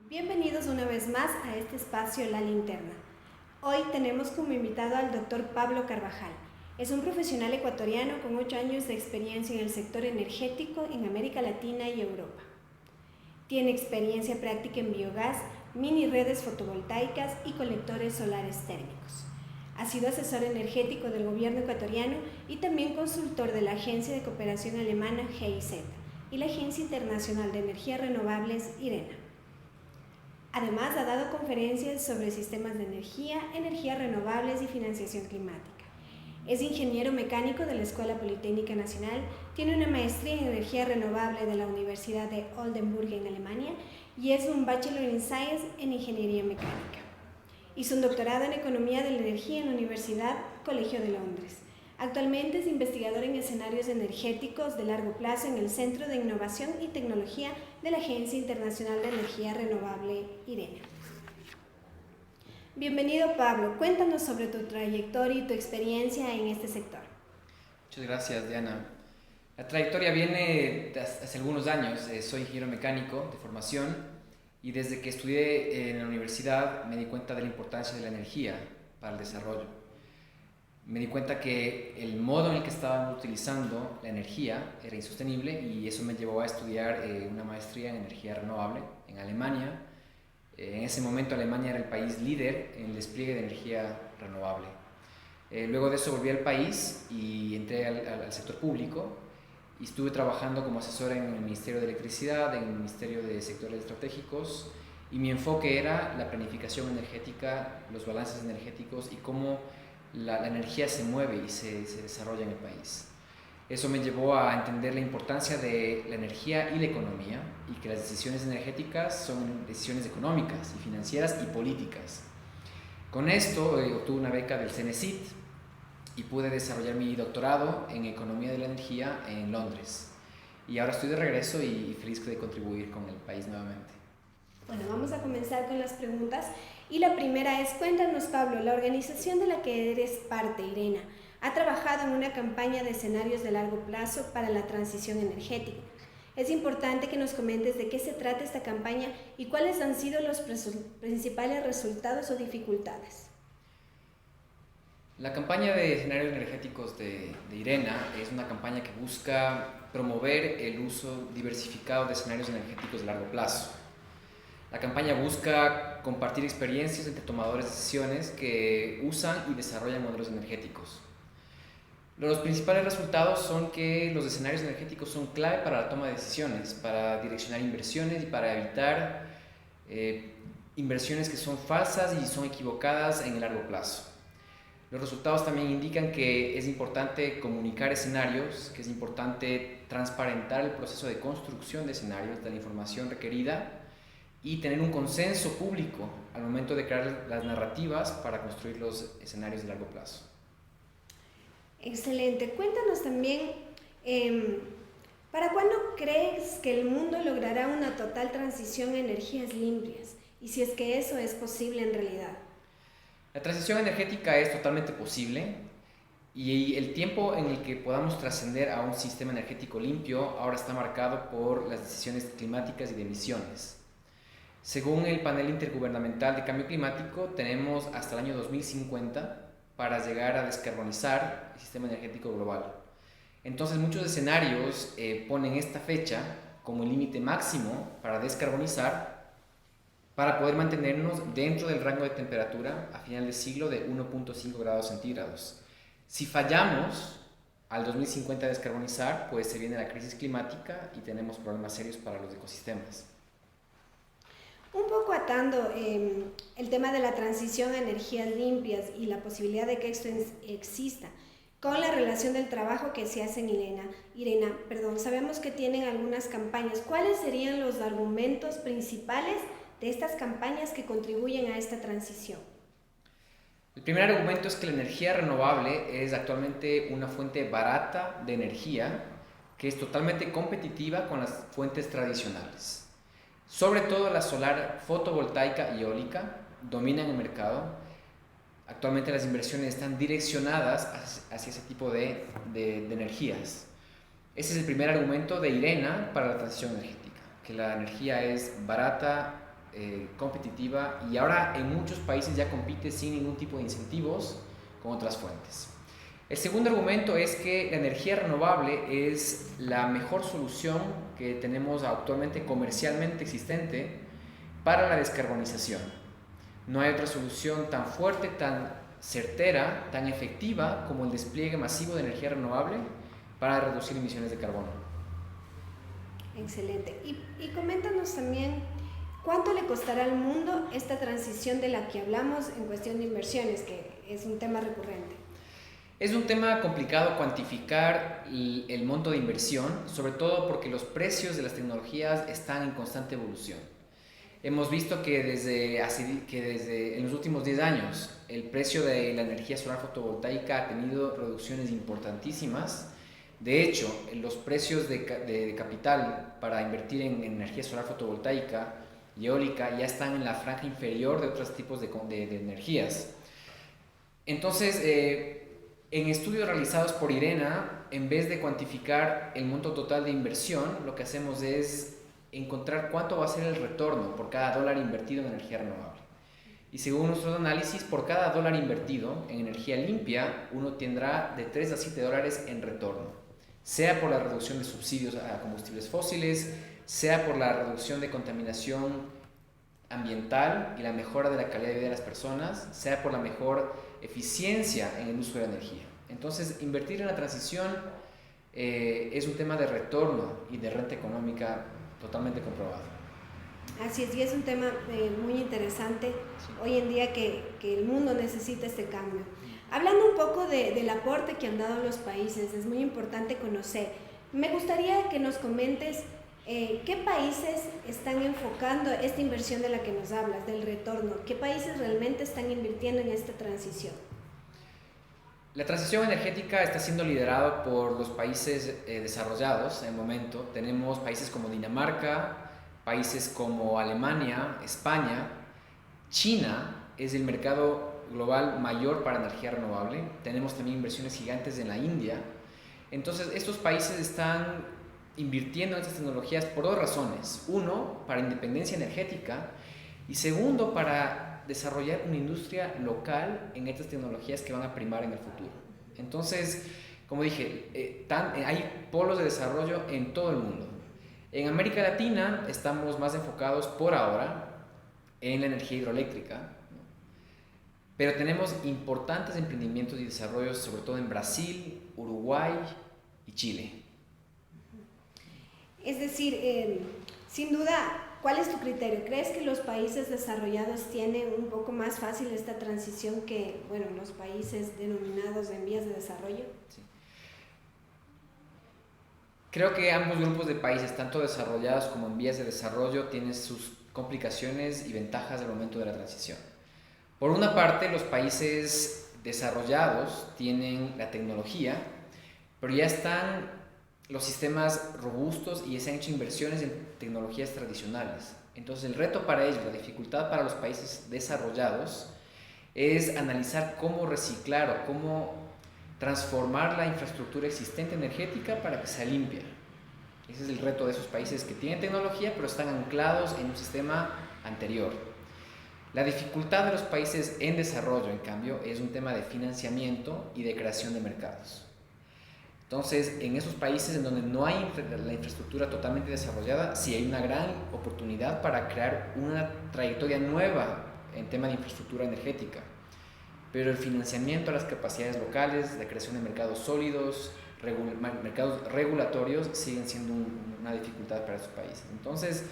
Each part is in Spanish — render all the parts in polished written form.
Bienvenidos una vez más a este espacio La Linterna. Hoy tenemos como invitado al doctor Pablo Carvajal. Es un profesional ecuatoriano con 8 años de experiencia en el sector energético en América Latina y Europa. Tiene experiencia práctica en biogás, mini redes fotovoltaicas y colectores solares térmicos. Ha sido asesor energético del gobierno ecuatoriano y también consultor de la Agencia de Cooperación Alemana GIZ y la Agencia Internacional de Energías Renovables IRENA. Además, ha dado conferencias sobre sistemas de energía, energías renovables y financiación climática. Es ingeniero mecánico de la Escuela Politécnica Nacional, tiene una maestría en energía renovable de la Universidad de Oldenburg en Alemania y es un Bachelor in Science en Ingeniería Mecánica. Hizo un doctorado en Economía de la Energía en la Universidad Colegio de Londres. Actualmente es investigador en escenarios energéticos de largo plazo en el Centro de Innovación y Tecnología de la Agencia Internacional de Energía Renovable IRENA. Bienvenido, Pablo. Cuéntanos sobre tu trayectoria y tu experiencia en este sector. Muchas gracias, Diana. La trayectoria viene de hace algunos años. Soy ingeniero mecánico de formación y desde que estudié en la universidad me di cuenta de la importancia de la energía para el desarrollo. Me di cuenta que el modo en el que estábamos utilizando la energía era insostenible y eso me llevó a estudiar una maestría en energía renovable en Alemania. En ese momento Alemania era el país líder en el despliegue de energía renovable. Luego de eso volví al país y entré al sector público y estuve trabajando como asesor en el Ministerio de Electricidad, en el Ministerio de Sectores Estratégicos, y mi enfoque era la planificación energética, los balances energéticos y cómo la energía se mueve y se desarrolla en el país. Eso me llevó a entender la importancia de la energía y la economía y que las decisiones energéticas son decisiones económicas y financieras y políticas. Con esto obtuve una beca del CENESID y pude desarrollar mi doctorado en Economía de la Energía en Londres. Y ahora estoy de regreso y feliz de contribuir con el país nuevamente. Bueno, vamos a comenzar con las preguntas. Y la primera es, cuéntanos, Pablo, la organización de la que eres parte, IRENA, ha trabajado en una campaña de escenarios de largo plazo para la transición energética. Es importante que nos comentes de qué se trata esta campaña y cuáles han sido los principales resultados o dificultades. La campaña de escenarios energéticos de IRENA es una campaña que busca promover el uso diversificado de escenarios energéticos de largo plazo. La campaña busca compartir experiencias entre tomadores de decisiones que usan y desarrollan modelos energéticos. Los principales resultados son que los escenarios energéticos son clave para la toma de decisiones, para direccionar inversiones y para evitar inversiones que son falsas y son equivocadas en el largo plazo. Los resultados también indican que es importante comunicar escenarios, que es importante transparentar el proceso de construcción de escenarios, de la información requerida y tener un consenso público al momento de crear las narrativas para construir los escenarios de largo plazo. Excelente. Cuéntanos también, ¿para cuándo crees que el mundo logrará una total transición a energías limpias? Y si es que eso es posible en realidad. La transición energética es totalmente posible y el tiempo en el que podamos trascender a un sistema energético limpio ahora está marcado por las decisiones climáticas y de emisiones. Según el panel intergubernamental de cambio climático, tenemos hasta el año 2050 para llegar a descarbonizar el sistema energético global. Entonces muchos escenarios ponen esta fecha como el límite máximo para descarbonizar para poder mantenernos dentro del rango de temperatura a final de siglo de 1.5 grados centígrados. Si fallamos al 2050 descarbonizar, pues se viene la crisis climática y tenemos problemas serios para los ecosistemas. Un poco atando el tema de la transición a energías limpias y la posibilidad de que esto exista, con la relación del trabajo que se hace en IRENA, sabemos que tienen algunas campañas. ¿Cuáles serían los argumentos principales de estas campañas que contribuyen a esta transición? El primer argumento es que la energía renovable es actualmente una fuente barata de energía que es totalmente competitiva con las fuentes tradicionales. Sobre todo la solar fotovoltaica y eólica dominan el mercado. Actualmente las inversiones están direccionadas hacia ese tipo de energías. Ese es el primer argumento de IRENA para la transición energética, que la energía es barata, competitiva y ahora en muchos países ya compite sin ningún tipo de incentivos con otras fuentes. El segundo argumento es que la energía renovable es la mejor solución que tenemos actualmente comercialmente existente para la descarbonización. No hay otra solución tan fuerte, tan certera, tan efectiva como el despliegue masivo de energía renovable para reducir emisiones de carbono. Excelente. Y coméntanos también cuánto le costará al mundo esta transición de la que hablamos en cuestión de inversiones, que es un tema recurrente. Es un tema complicado cuantificar el monto de inversión, sobre todo porque los precios de las tecnologías están en constante evolución. Hemos visto que desde en los últimos 10 años el precio de la energía solar fotovoltaica ha tenido reducciones importantísimas. De hecho, los precios de capital para invertir en energía solar fotovoltaica y eólica ya están en la franja inferior de otros tipos de energías. Entonces, en estudios realizados por IRENA, en vez de cuantificar el monto total de inversión, lo que hacemos es encontrar cuánto va a ser el retorno por cada dólar invertido en energía renovable. Y según nuestros análisis, por cada dólar invertido en energía limpia, uno tendrá de 3 a 7 dólares en retorno, sea por la reducción de subsidios a combustibles fósiles, sea por la reducción de contaminación ambiental y la mejora de la calidad de vida de las personas, sea por la mejor eficiencia en el uso de la energía. Entonces, invertir en la transición es un tema de retorno y de renta económica totalmente comprobado. Así es, y es un tema muy interesante hoy en día que el mundo necesita este cambio. Hablando un poco del aporte que han dado los países, es muy importante conocer. Me gustaría que nos comentes qué países están enfocando esta inversión de la que nos hablas, del retorno. ¿Qué países realmente están invirtiendo en esta transición? La transición energética está siendo liderada por los países desarrollados en el momento. Tenemos países como Dinamarca, países como Alemania, España. China es el mercado global mayor para energía renovable. Tenemos también inversiones gigantes en la India. Entonces, estos países están invirtiendo en estas tecnologías por dos razones. Uno, para independencia energética, y segundo, para desarrollar una industria local en estas tecnologías que van a primar en el futuro. Entonces, como dije, hay polos de desarrollo en todo el mundo. En América Latina estamos más enfocados por ahora en la energía hidroeléctrica, ¿no? Pero tenemos importantes emprendimientos y desarrollos, sobre todo en Brasil, Uruguay y Chile. Es decir, sin duda, ¿cuál es tu criterio? ¿Crees que los países desarrollados tienen un poco más fácil esta transición que, bueno, los países denominados en vías de desarrollo? Sí. Creo que ambos grupos de países, tanto desarrollados como en vías de desarrollo, tienen sus complicaciones y ventajas al momento de la transición. Por una parte, los países desarrollados tienen la tecnología, pero ya están los sistemas robustos y se han hecho inversiones en tecnologías tradicionales. Entonces, el reto para ellos, la dificultad para los países desarrollados, es analizar cómo reciclar o cómo transformar la infraestructura existente energética para que sea limpia. Ese es el reto de esos países que tienen tecnología, pero están anclados en un sistema anterior. La dificultad de los países en desarrollo, en cambio, es un tema de financiamiento y de creación de mercados. Entonces, en esos países en donde no hay la infraestructura totalmente desarrollada, sí hay una gran oportunidad para crear una trayectoria nueva en tema de infraestructura energética. Pero el financiamiento a las capacidades locales, la creación de mercados sólidos, mercados regulatorios, siguen siendo una dificultad para esos países. Entonces,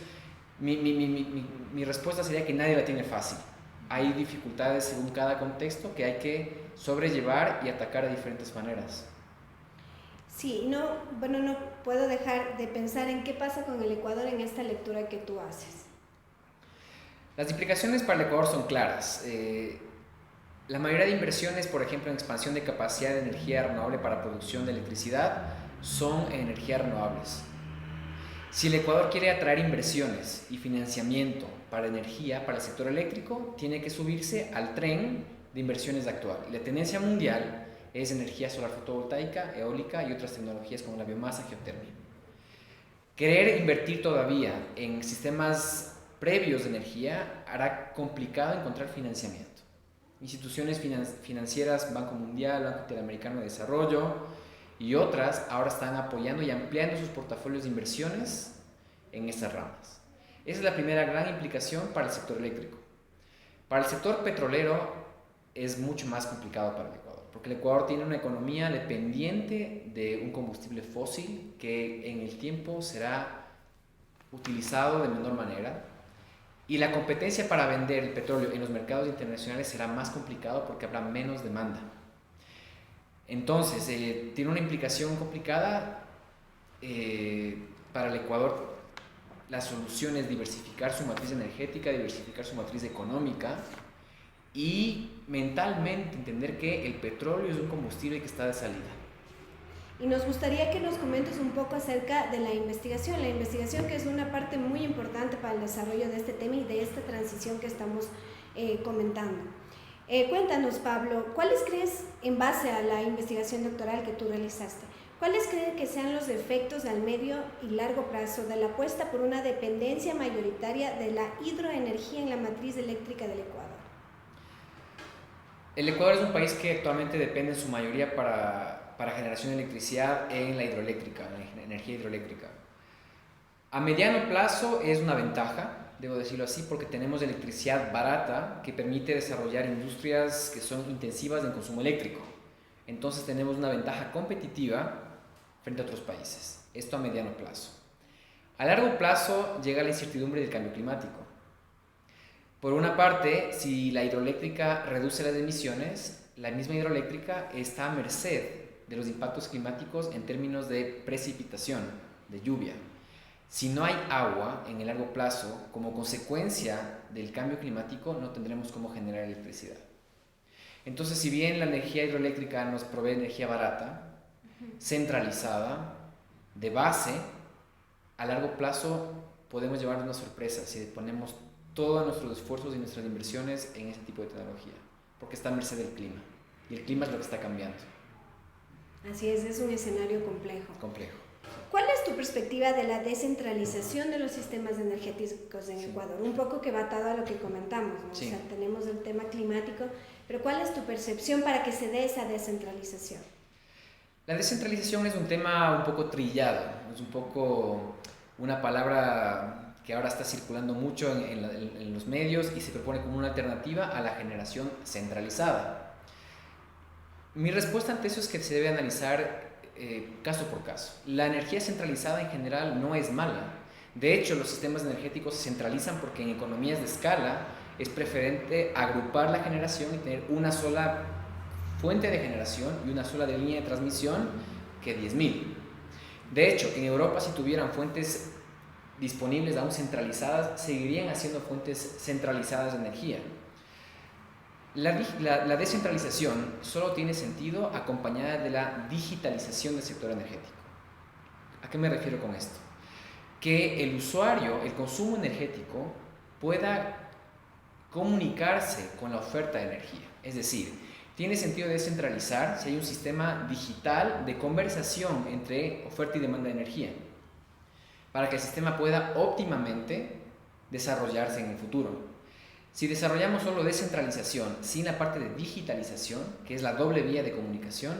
mi respuesta sería que nadie la tiene fácil. Hay dificultades según cada contexto que hay que sobrellevar y atacar de diferentes maneras. Sí, no puedo dejar de pensar en qué pasa con el Ecuador en esta lectura que tú haces. Las implicaciones para el Ecuador son claras. La mayoría de inversiones, por ejemplo, en expansión de capacidad de energía renovable para producción de electricidad, son en energías renovables. Si el Ecuador quiere atraer inversiones y financiamiento para energía, para el sector eléctrico, tiene que subirse al tren de inversiones actual. La tendencia mundial es energía solar fotovoltaica, eólica y otras tecnologías como la biomasa, geotermia. Querer invertir todavía en sistemas previos de energía hará complicado encontrar financiamiento. Instituciones financieras, Banco Mundial, Banco Interamericano de Desarrollo y otras ahora están apoyando y ampliando sus portafolios de inversiones en estas ramas. Esa es la primera gran implicación para el sector eléctrico. Para el sector petrolero es mucho más complicado para el Ecuador, porque el Ecuador tiene una economía dependiente de un combustible fósil que en el tiempo será utilizado de menor manera, y la competencia para vender el petróleo en los mercados internacionales será más complicado porque habrá menos demanda. Entonces, tiene una implicación complicada para el Ecuador. La solución es diversificar su matriz energética, diversificar su matriz económica y mentalmente entender que el petróleo es un combustible que está de salida. Y nos gustaría que nos comentes un poco acerca de la investigación que es una parte muy importante para el desarrollo de este tema y de esta transición que estamos comentando. Cuéntanos, Pablo, ¿cuáles crees, en base a la investigación doctoral que tú realizaste, cuáles crees que sean los efectos al medio y largo plazo de la apuesta por una dependencia mayoritaria de la hidroenergía en la matriz eléctrica del Ecuador? El Ecuador es un país que actualmente depende en su mayoría para generación de electricidad en la hidroeléctrica, en la energía hidroeléctrica. A mediano plazo es una ventaja, debo decirlo así, porque tenemos electricidad barata que permite desarrollar industrias que son intensivas en consumo eléctrico. Entonces tenemos una ventaja competitiva frente a otros países. Esto a mediano plazo. A largo plazo llega la incertidumbre del cambio climático. Por una parte, si la hidroeléctrica reduce las emisiones, la misma hidroeléctrica está a merced de los impactos climáticos en términos de precipitación, de lluvia. Si no hay agua en el largo plazo, como consecuencia del cambio climático, no tendremos cómo generar electricidad. Entonces, si bien la energía hidroeléctrica nos provee energía barata, centralizada, de base, a largo plazo podemos llevarnos una sorpresa si ponemos todos nuestros esfuerzos y nuestras inversiones en ese tipo de tecnología, porque está a merced del clima, y el clima es lo que está cambiando. Así es un escenario complejo. Complejo. ¿Cuál es tu perspectiva de la descentralización de los sistemas energéticos en Ecuador? Un poco que va atado a lo que comentamos, ¿no? Sí. O sea, tenemos el tema climático, pero ¿cuál es tu percepción para que se dé esa descentralización? La descentralización es un tema un poco trillado, es un poco una palabra que ahora está circulando mucho en los medios y se propone como una alternativa a la generación centralizada. Mi respuesta ante eso es que se debe analizar caso por caso. La energía centralizada en general no es mala. De hecho, los sistemas energéticos se centralizan porque en economías de escala es preferente agrupar la generación y tener una sola fuente de generación y una sola línea de transmisión que 10.000. De hecho, en Europa, si tuvieran fuentes disponibles aún centralizadas, seguirían haciendo fuentes centralizadas de energía. La descentralización solo tiene sentido acompañada de la digitalización del sector energético. ¿A qué me refiero con esto? Que el usuario, el consumo energético, pueda comunicarse con la oferta de energía. Es decir, tiene sentido descentralizar si hay un sistema digital de conversación entre oferta y demanda de energía, para que el sistema pueda óptimamente desarrollarse en el futuro. Si desarrollamos solo descentralización sin la parte de digitalización, que es la doble vía de comunicación,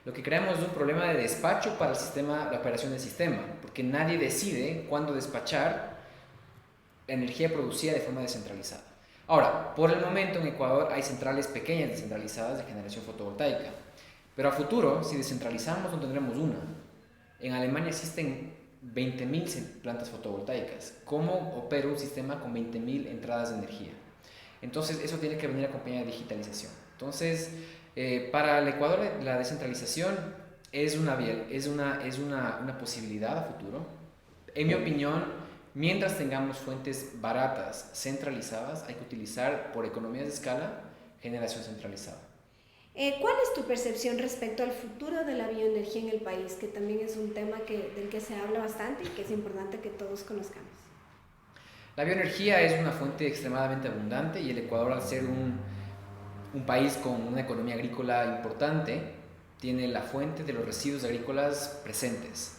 lo que creamos es un problema de despacho para el sistema, la operación del sistema, porque nadie decide cuándo despachar la energía producida de forma descentralizada. Ahora, por el momento en Ecuador hay centrales pequeñas descentralizadas de generación fotovoltaica, pero a futuro, si descentralizamos, no tendremos una. En Alemania existen 20.000 plantas fotovoltaicas. ¿Cómo opera un sistema con 20.000 entradas de energía? Entonces, eso tiene que venir acompañado de digitalización. Entonces, para el Ecuador, la descentralización es una posibilidad a futuro. En mi opinión, mientras tengamos fuentes baratas, centralizadas, hay que utilizar, por economías de escala, generación centralizada. ¿Cuál es tu percepción respecto al futuro de la bioenergía en el país? Que también es un tema del que se habla bastante y que es importante que todos conozcamos. La bioenergía es una fuente extremadamente abundante y el Ecuador, al ser un país con una economía agrícola importante, tiene la fuente de los residuos agrícolas presentes.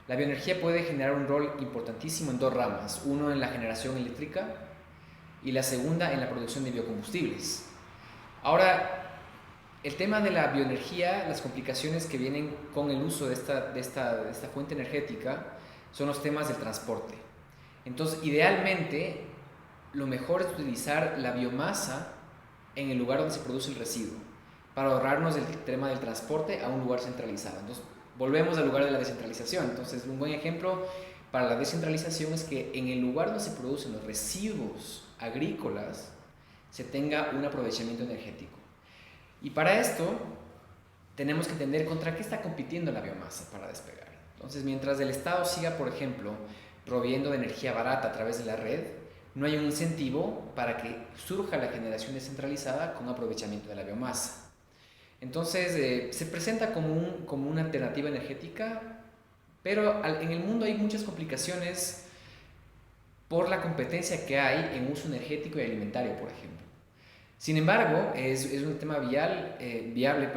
La bioenergía puede generar un rol importantísimo en dos ramas, uno en la generación eléctrica y la segunda en la producción de biocombustibles. Ahora, el tema de la bioenergía, las complicaciones que vienen con el uso de esta fuente energética son los temas del transporte. Entonces, idealmente, lo mejor es utilizar la biomasa en el lugar donde se produce el residuo, para ahorrarnos el tema del transporte a un lugar centralizado. Entonces, volvemos al lugar de la descentralización. Entonces, un buen ejemplo para la descentralización es que en el lugar donde se producen los residuos agrícolas se tenga un aprovechamiento energético. Y para esto tenemos que entender contra qué está compitiendo la biomasa para despegar. Entonces, mientras el Estado siga, por ejemplo, proveyendo de energía barata a través de la red, no hay un incentivo para que surja la generación descentralizada con aprovechamiento de la biomasa. Entonces, se presenta como una alternativa energética, pero en el mundo hay muchas complicaciones por la competencia que hay en uso energético y alimentario, por ejemplo. Sin embargo, es un tema viable.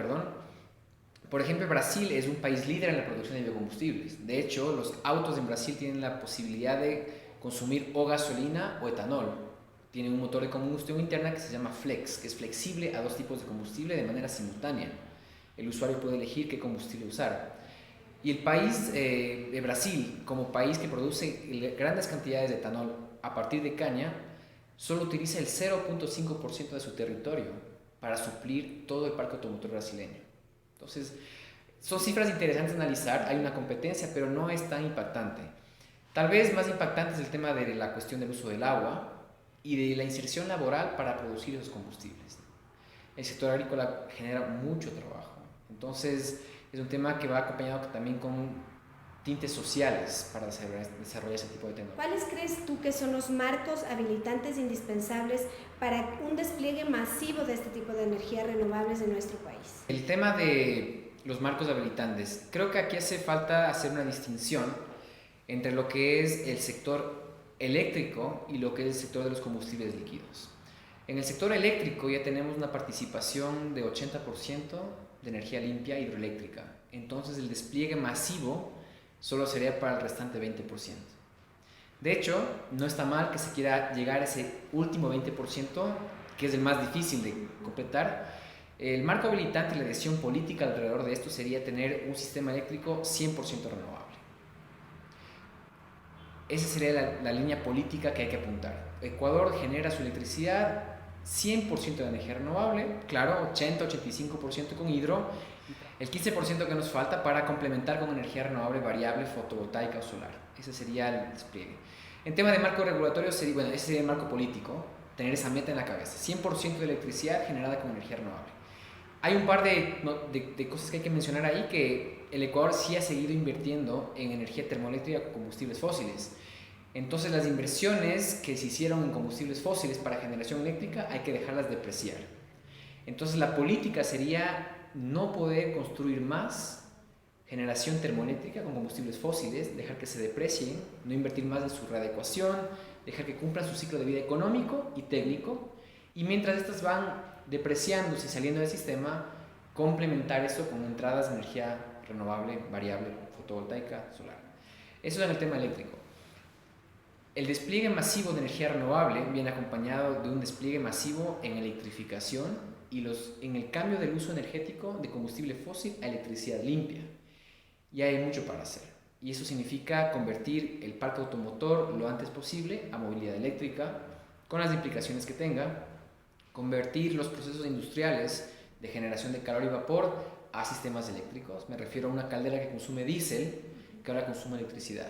Por ejemplo, Brasil es un país líder en la producción de biocombustibles. De hecho, los autos en Brasil tienen la posibilidad de consumir o gasolina o etanol. Tienen un motor de combustión interna que se llama Flex, que es flexible a dos tipos de combustible de manera simultánea. El usuario puede elegir qué combustible usar. Y el país de Brasil, como país que produce grandes cantidades de etanol a partir de caña, solo utiliza el 0.5% de su territorio para suplir todo el parque automotor brasileño. Entonces, son cifras interesantes de analizar. Hay una competencia, pero no es tan impactante. Tal vez más impactante es el tema de la cuestión del uso del agua y de la inserción laboral para producir esos combustibles. El sector agrícola genera mucho trabajo. Entonces, es un tema que va acompañado también con tintes sociales para desarrollar ese tipo de tecnología. ¿Cuáles crees tú que son los marcos habilitantes indispensables para un despliegue masivo de este tipo de energías renovables en nuestro país? El tema de los marcos habilitantes, creo que aquí hace falta hacer una distinción entre lo que es el sector eléctrico y lo que es el sector de los combustibles líquidos. En el sector eléctrico ya tenemos una participación de 80% de energía limpia hidroeléctrica. Entonces el despliegue masivo solo sería para el restante 20%. De hecho, no está mal que se quiera llegar a ese último 20%, que es el más difícil de completar. El marco habilitante y la decisión política alrededor de esto sería tener un sistema eléctrico 100% renovable. Esa sería la línea política que hay que apuntar. Ecuador genera su electricidad 100% de energía renovable, claro, 80-85% con hidro, el 15% que nos falta para complementar con energía renovable variable, fotovoltaica o solar. Ese sería el despliegue. En tema de marco regulatorio, ese sería el marco político, tener esa meta en la cabeza, 100% de electricidad generada con energía renovable. Hay un par de cosas que hay que mencionar ahí, que el Ecuador sí ha seguido invirtiendo en energía termoeléctrica con combustibles fósiles. Entonces las inversiones que se hicieron en combustibles fósiles para generación eléctrica hay que dejarlas depreciar. Entonces la política sería no poder construir más generación termoeléctrica con combustibles fósiles, dejar que se deprecien, no invertir más en su readecuación, dejar que cumplan su ciclo de vida económico y técnico, y mientras estas van depreciándose y saliendo del sistema, complementar eso con entradas de energía renovable, variable, fotovoltaica, solar. Eso es en el tema eléctrico. El despliegue masivo de energía renovable viene acompañado de un despliegue masivo en electrificación y en el cambio del uso energético de combustible fósil a electricidad limpia. Y hay mucho para hacer. Y eso significa convertir el parque automotor lo antes posible a movilidad eléctrica, con las implicaciones que tenga, convertir los procesos industriales de generación de calor y vapor a sistemas eléctricos. Me refiero a una caldera que consume diésel, que ahora consume electricidad.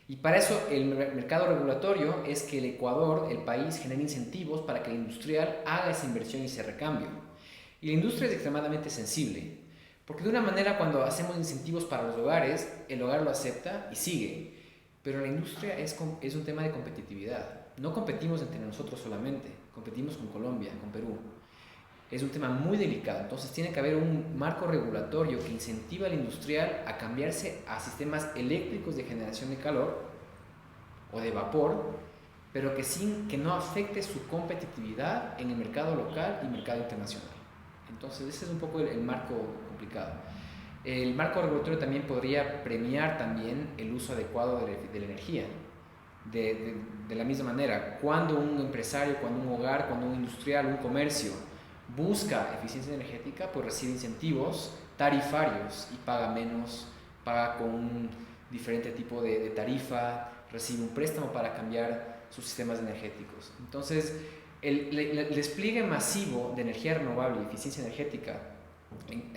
Y para eso el mercado regulatorio es que el Ecuador, el país, genere incentivos para que el industrial haga esa inversión y ese recambio. Y la industria es extremadamente sensible, porque de una manera cuando hacemos incentivos para los hogares, el hogar lo acepta y sigue. Pero la industria es un tema de competitividad. No competimos entre nosotros solamente, competimos con Colombia, con Perú. Es un tema muy delicado, entonces tiene que haber un marco regulatorio que incentiva al industrial a cambiarse a sistemas eléctricos de generación de calor o de vapor, pero que no afecte su competitividad en el mercado local y mercado internacional. Entonces ese es un poco el marco complicado. El marco regulatorio también podría premiar también el uso adecuado de la energía. De la misma manera, cuando un empresario, cuando un hogar, cuando un industrial, un comercio busca eficiencia energética, pues recibe incentivos tarifarios y paga menos, paga con un diferente tipo de tarifa, recibe un préstamo para cambiar sus sistemas energéticos. Entonces, el despliegue masivo de energía renovable y eficiencia energética,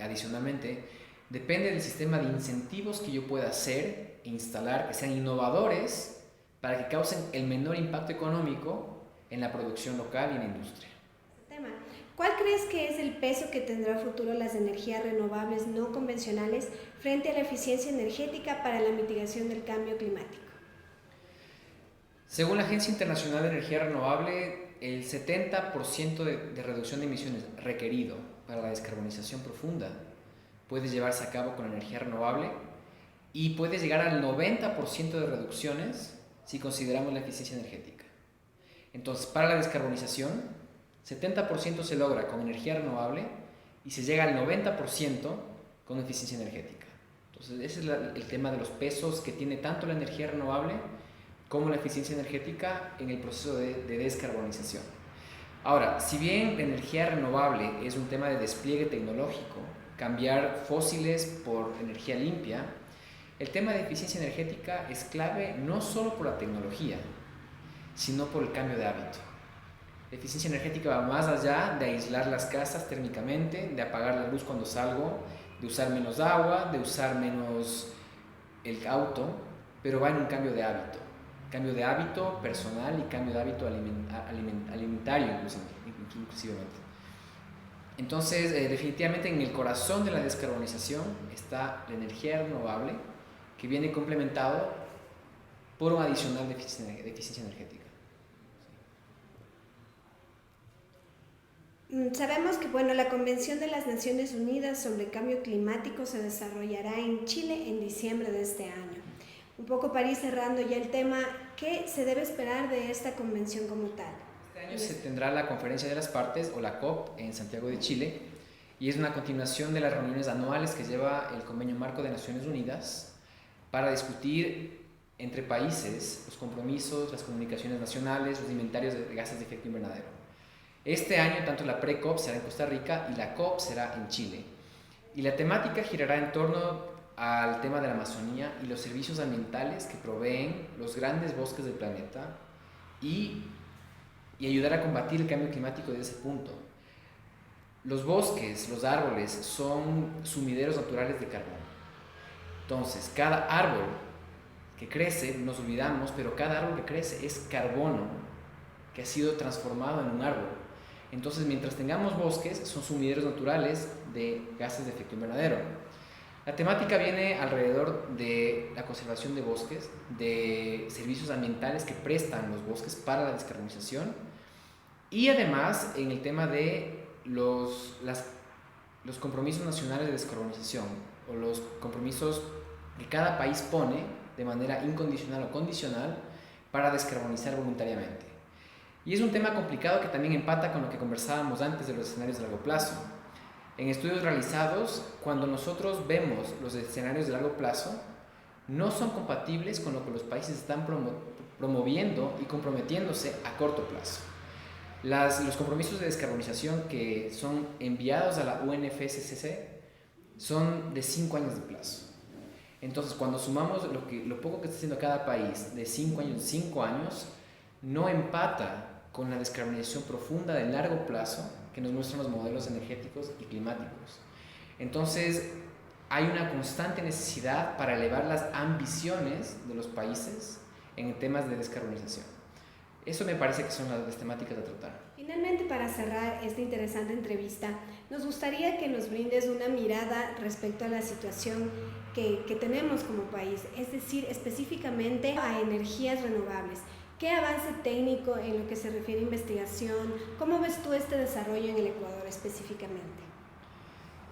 adicionalmente, depende del sistema de incentivos que yo pueda hacer e instalar, que sean innovadores, para que causen el menor impacto económico en la producción local y en la industria. ¿Cuál crees que es el peso que tendrá a futuro las energías renovables no convencionales frente a la eficiencia energética para la mitigación del cambio climático? Según la Agencia Internacional de Energía Renovable, el 70% de reducción de emisiones requerido para la descarbonización profunda puede llevarse a cabo con energía renovable y puede llegar al 90% de reducciones si consideramos la eficiencia energética. Entonces, para la descarbonización, 70% se logra con energía renovable y se llega al 90% con eficiencia energética. Entonces, ese es el tema de los pesos que tiene tanto la energía renovable como la eficiencia energética en el proceso de descarbonización. Ahora, si bien la energía renovable es un tema de despliegue tecnológico, cambiar fósiles por energía limpia, el tema de eficiencia energética es clave no solo por la tecnología, sino por el cambio de hábito. La eficiencia energética va más allá de aislar las casas térmicamente, de apagar la luz cuando salgo, de usar menos agua, de usar menos el auto, pero va en un cambio de hábito personal y cambio de hábito alimentario inclusivamente. Entonces, definitivamente en el corazón de la descarbonización está la energía renovable, que viene complementado por un adicional de eficiencia energética. Sabemos que la Convención de las Naciones Unidas sobre el Cambio Climático se desarrollará en Chile en diciembre de este año. Un poco para ir cerrando ya el tema, ¿qué se debe esperar de esta convención como tal? Este año se tendrá la Conferencia de las Partes, o la COP, en Santiago de Chile, y es una continuación de las reuniones anuales que lleva el Convenio Marco de Naciones Unidas para discutir entre países los compromisos, las comunicaciones nacionales, los inventarios de gases de efecto invernadero. Este año tanto la pre-COP será en Costa Rica y la COP será en Chile. Y la temática girará en torno al tema de la Amazonía y los servicios ambientales que proveen los grandes bosques del planeta y ayudar a combatir el cambio climático desde ese punto. Los bosques, los árboles, son sumideros naturales de carbono. Entonces, cada árbol que crece, nos olvidamos, pero cada árbol que crece es carbono que ha sido transformado en un árbol. Entonces, mientras tengamos bosques, son sumideros naturales de gases de efecto invernadero. La temática viene alrededor de la conservación de bosques, de servicios ambientales que prestan los bosques para la descarbonización y además en el tema de los compromisos nacionales de descarbonización o los compromisos que cada país pone de manera incondicional o condicional para descarbonizar voluntariamente. Y es un tema complicado que también empata con lo que conversábamos antes de los escenarios de largo plazo. En estudios realizados, cuando nosotros vemos los escenarios de largo plazo, no son compatibles con lo que los países están promoviendo y comprometiéndose a corto plazo. Los compromisos de descarbonización que son enviados a la UNFCCC son de 5 años de plazo. Entonces, cuando sumamos lo poco que está haciendo cada país de 5 años, 5 años, no empata con la descarbonización profunda de largo plazo que nos muestran los modelos energéticos y climáticos. Entonces, hay una constante necesidad para elevar las ambiciones de los países en temas de descarbonización. Eso me parece que son las temáticas a tratar. Finalmente, para cerrar esta interesante entrevista, nos gustaría que nos brindes una mirada respecto a la situación que tenemos como país, es decir, específicamente a energías renovables. ¿Qué avance técnico en lo que se refiere a investigación? ¿Cómo ves tú este desarrollo en el Ecuador específicamente?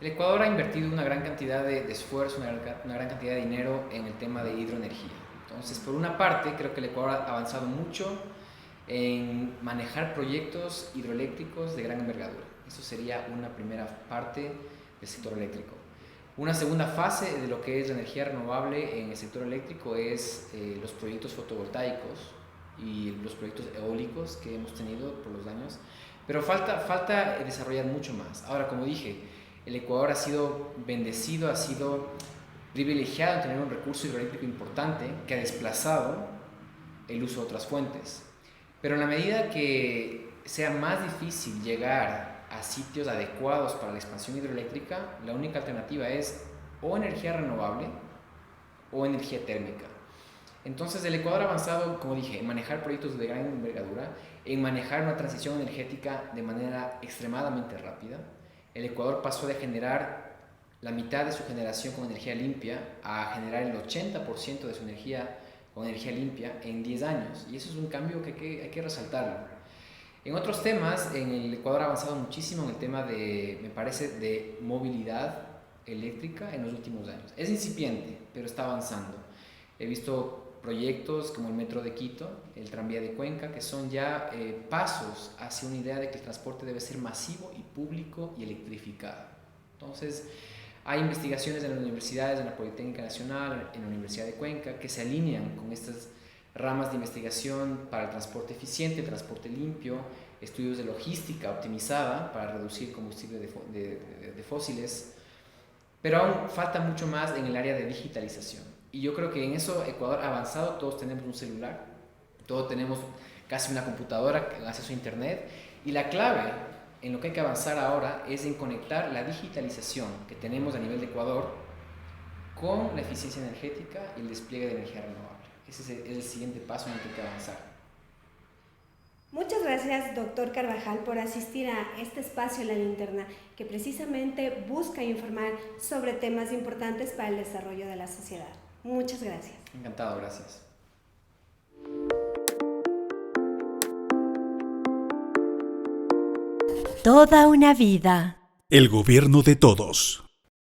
El Ecuador ha invertido una gran cantidad de esfuerzo, una gran cantidad de dinero en el tema de hidroenergía. Entonces, por una parte, creo que el Ecuador ha avanzado mucho en manejar proyectos hidroeléctricos de gran envergadura. Eso sería una primera parte del sector eléctrico. Una segunda fase de lo que es la energía renovable en el sector eléctrico es los proyectos fotovoltaicos y los proyectos eólicos que hemos tenido por los años, pero falta desarrollar mucho más. Ahora, como dije, el Ecuador ha sido bendecido, ha sido privilegiado en tener un recurso hidroeléctrico importante que ha desplazado el uso de otras fuentes. Pero en la medida que sea más difícil llegar a sitios adecuados para la expansión hidroeléctrica, la única alternativa es o energía renovable o energía térmica. Entonces el Ecuador ha avanzado, como dije, en manejar proyectos de gran envergadura, en manejar una transición energética de manera extremadamente rápida. El Ecuador pasó de generar la mitad de su generación con energía limpia a generar el 80% de su energía con energía limpia en 10 años. Y eso es un cambio que hay que resaltarlo. En otros temas, en el Ecuador ha avanzado muchísimo en el tema de, me parece, de movilidad eléctrica en los últimos años. Es incipiente, pero está avanzando. He visto proyectos como el Metro de Quito, el Tranvía de Cuenca, que son ya pasos hacia una idea de que el transporte debe ser masivo y público y electrificado. Entonces, hay investigaciones en las universidades, en la Politécnica Nacional, en la Universidad de Cuenca, que se alinean con estas ramas de investigación para el transporte eficiente, el transporte limpio, estudios de logística optimizada para reducir combustible de fósiles, pero aún falta mucho más en el área de digitalización. Y yo creo que en eso Ecuador ha avanzado, todos tenemos un celular, todos tenemos casi una computadora con acceso a internet, y la clave en lo que hay que avanzar ahora es en conectar la digitalización que tenemos a nivel de Ecuador con la eficiencia energética y el despliegue de energía renovable. Ese es el siguiente paso en el que hay que avanzar. Muchas gracias, doctor Carvajal, por asistir a este espacio La Linterna, que precisamente busca informar sobre temas importantes para el desarrollo de la sociedad. Muchas gracias. Encantado, gracias. Toda una vida. El gobierno de todos.